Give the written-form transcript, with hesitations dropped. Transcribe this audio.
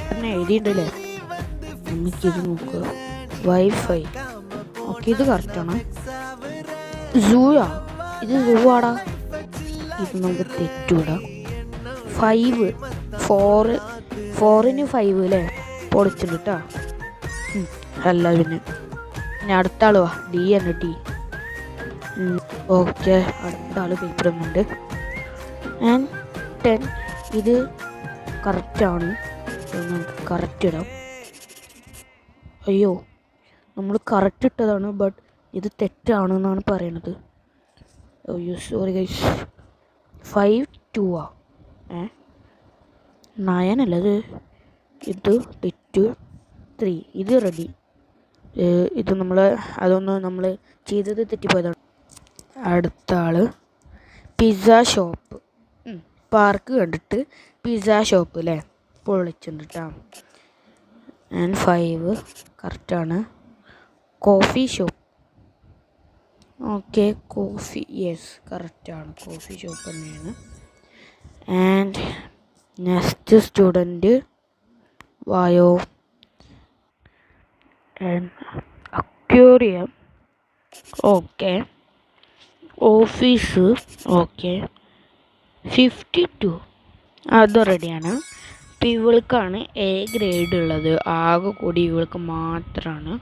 പിന്നെ എഴുതിയിട്ടുണ്ടല്ലേ, നമുക്കിത് നോക്കുക. വൈഫൈ, ഓക്കെ ഇത് കറക്റ്റാണ്. സൂയാ, ഇത് സൂ ആടാ, ഇത് നമുക്ക് തെറ്റൂടാം. 5 4 5 അല്ലേ, പൊളിച്ചിട്ടുണ്ട് കേട്ടോ. അല്ല പിന്നെ അടുത്ത ആൾ വാ, ഡി ആണ് ഡി. ഓക്കെ, അടുത്ത ആൾ പേപ്പർ ഒന്നുണ്ട്. ആൻഡ് 10 ഇത് കറക്റ്റാണ്, നമുക്ക് കറക്റ്റ് ഇടാം. അയ്യോ, നമ്മൾ കറക്റ്റ് ഇട്ടതാണ്, ബട്ട് ഇത് തെറ്റാണെന്നാണ് പറയണത്. അയ്യോ സോറി ഗൈസ്. 5 2 9 അല്ലത്, ഇത് തെറ്റ്. 3 ഇത് റെഡി. ഇത് നമ്മൾ ചെയ്തത് തെറ്റിപ്പോയതാണ്. അടുത്ത ആള് പിസ്സ ഷോപ്പ്. പാർക്ക് കണ്ടിട്ട് പിസ്സ ഷോപ്പ് അല്ലേ, പൊളിച്ചിട്ടുണ്ട് കേട്ടോ. ആൻഡ് 5 കറക്റ്റാണ്. Coffee shop, okay coffee, yes കറക്റ്റാണ്, കോഫി ഷോപ്പ് തന്നെയാണ്. ആൻഡ് നെക്സ്റ്റ് സ്റ്റുഡൻറ്റ് വായോ. And aquarium, okay. Office, okay. 52 അത് റെഡിയാണ്. ഇപ്പം ഇവൾക്കാണ് എ ഗ്രേഡ് ഉള്ളത്, ആകെ കൂടി ഇവൾക്ക് മാത്രമാണ്